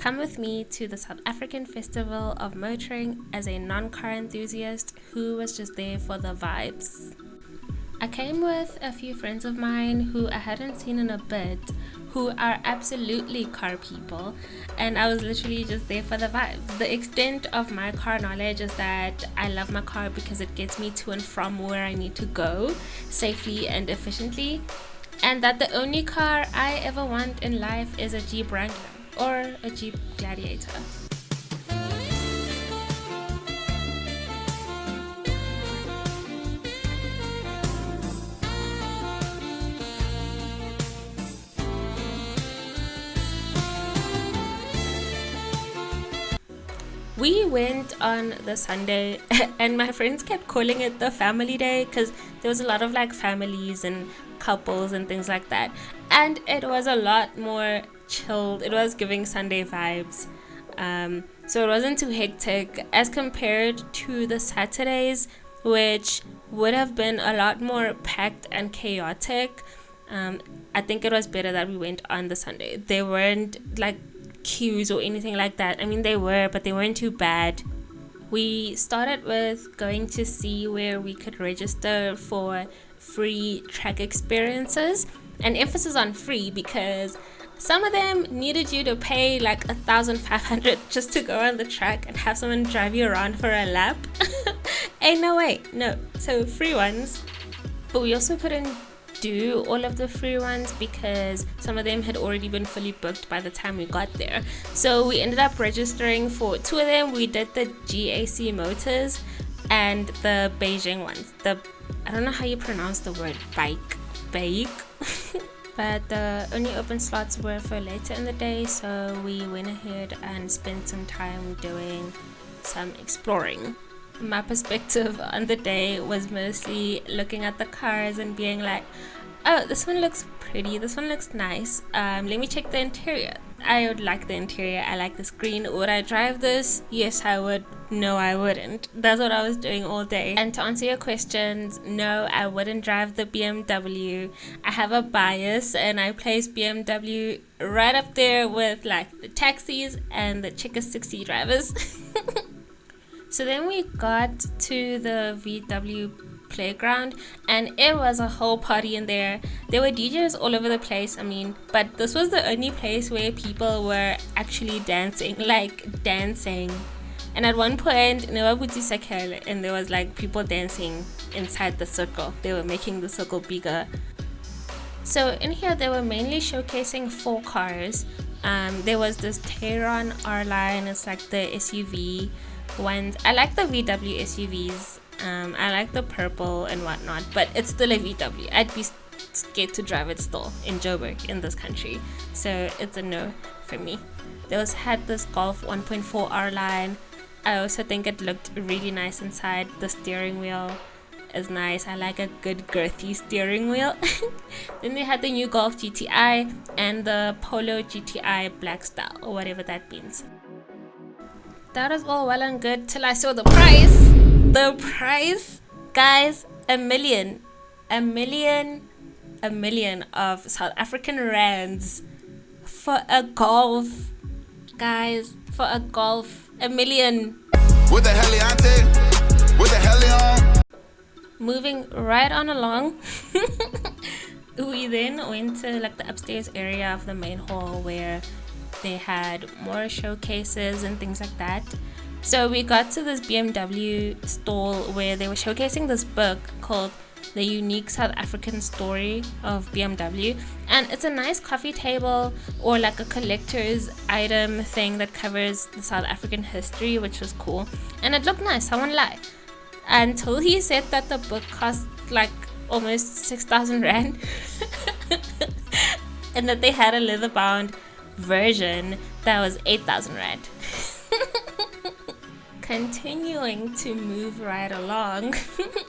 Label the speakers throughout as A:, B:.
A: Come with me to the South African Festival of Motoring as a non-car enthusiast who was just there for the vibes. I came with a few friends of mine who I hadn't seen in a bit, who are absolutely car people, and I was literally just there for the vibes. The extent of my car knowledge is that I love my car because it gets me to and from where I need to go safely and efficiently, and that the only car I ever want in life is a Jeep Wrangler or a Jeep Gladiator. We went on the Sunday and my friends kept calling it the family day because there was a lot of like families and couples and things like that, and it was a lot more chilled. It was giving Sunday vibes, so it wasn't too hectic as compared to the Saturdays, which would have been a lot more packed and chaotic. I think it was better that we went on the Sunday. They weren't like queues or anything like that. I mean, they were, but they weren't too bad. We started with going to see where we could register for free track experiences, and emphasis on free because some of them needed you to pay like 1,500 just to go on the track and have someone drive you around for a lap. Ain't no way, no. So free ones, but we also couldn't do all of the free ones because some of them had already been fully booked by the time we got there. So we ended up registering for two of them. We did the GAC Motors and the Beijing ones. I don't know how you pronounce the word bike. But the only open slots were for later in the day, so we went ahead and spent some time doing some exploring. My perspective on the day was mostly looking at the cars and being like, oh, this one looks pretty, this one looks nice, let me check the interior. I would like the interior, I like this green. Would I drive this? Yes, I would. No, I wouldn't. That's what I was doing all day. And to answer your questions, no, I wouldn't drive the BMW. I have a bias and I place BMW right up there with like the taxis and the Checker 60 drivers. So then we got to the VW playground and it was a whole party in there. There were DJs all over the place, but this was the only place where people were actually dancing. And at one point, and there was like people dancing inside the circle. They were making the circle bigger. So in here, they were mainly showcasing 4 cars. There was this Tayron R-Line, it's like the SUV ones. I like the VW SUVs. I like the purple and whatnot, but it's still a VW. I'd be scared to drive it still in Joburg, in this country. So it's a no for me. They had this Golf 1.4 R-Line. I also think it looked really nice inside. The steering wheel is nice. I like a good girthy steering wheel. Then they had the new Golf GTI and the Polo GTI Black Style, or whatever that means. That was all well and good till I saw the price. The price, guys, a million of South African rands for a Golf. Guys, for a Golf, $1 million.
B: With the Heliante, with the Helion.
A: Moving right on along, we then went to like the upstairs area of the main hall where they had more showcases and things like that. So we got to this BMW stall where they were showcasing this book called The Unique South African Story of BMW, and it's a nice coffee table or like a collector's item thing that covers the South African history, which was cool, and it looked nice, I won't lie, until he said that the book cost like almost 6,000 rand and that they had a leather bound version that was 8,000 rand. Continuing to move right along,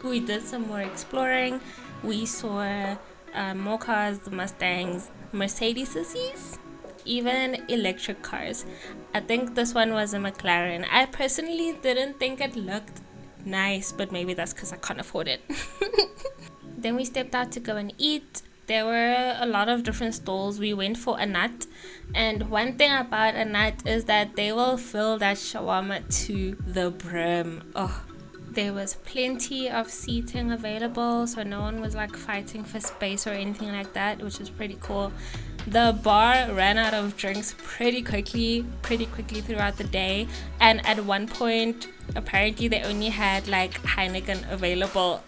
A: we did some more exploring. We saw more cars, the Mustangs, Mercedes-Cs, even electric cars. I think this one was a McLaren. I personally didn't think it looked nice, but maybe that's because I can't afford it. Then we stepped out to go and eat. There were a lot of different stalls. We went for a nut, and one thing about a nut is that they will fill that shawarma to the brim. Oh, there was plenty of seating available, so no one was like fighting for space or anything like that, which is pretty cool. The bar ran out of drinks pretty quickly throughout the day, and at one point apparently they only had like Heineken available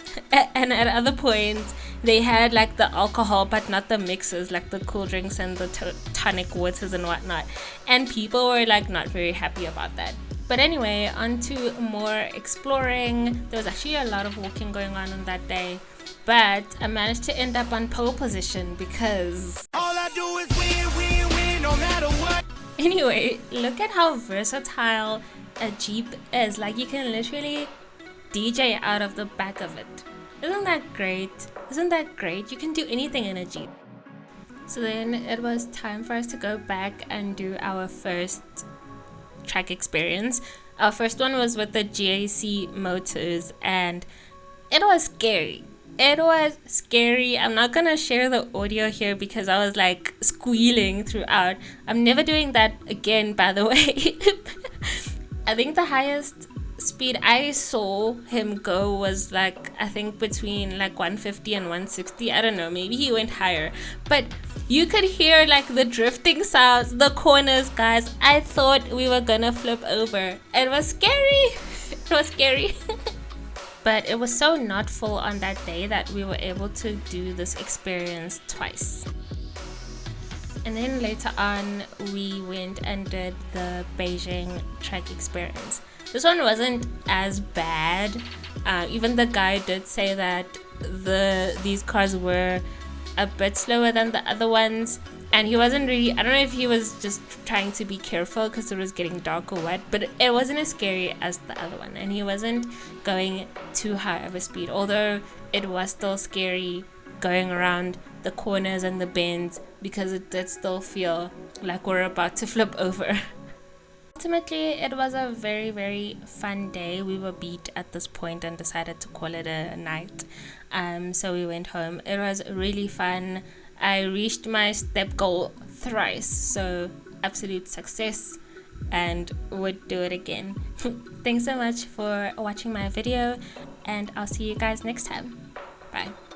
A: and at other points they had like the alcohol but not the mixes, like the cool drinks and the tonic waters and whatnot, and people were like not very happy about that. But anyway, on to more exploring. There was actually a lot of walking going on that day, but I managed to end up on pole position because
B: All I do is win, no matter what.
A: anyway, look at how versatile a Jeep is. Like, you can literally DJ out of the back of it. Isn't that great? Isn't that great? You can do anything in a Jeep. So then it was time for us to go back and do our first track experience. Our first one was with the GAC motors, and it was scary. It was scary. I'm not gonna share the audio here because I was like squealing throughout. I'm never doing that again, by the way. I think the highest speed I saw him go was like, I think between like 150 and 160. I don't know, maybe he went higher, but you could hear like the drifting sounds, the corners, guys. I thought we were gonna flip over. It was scary. It was scary. But it was so not full on that day that we were able to do this experience twice. And then later on, we went and did the Beijing track experience. This one wasn't as bad. Even the guy did say that these cars were a bit slower than the other ones, and he wasn't really, I don't know if he was just trying to be careful because it was getting dark or what, but it wasn't as scary as the other one, and he wasn't going too high of a speed, although it was still scary going around the corners and the bends because it did still feel like we're about to flip over. Ultimately, it was a very, very fun day. We were beat at this point and decided to call it a night. So we went home. It was really fun. I reached my step goal thrice, so absolute success, and would do it again. Thanks so much for watching my video, and I'll see you guys next time.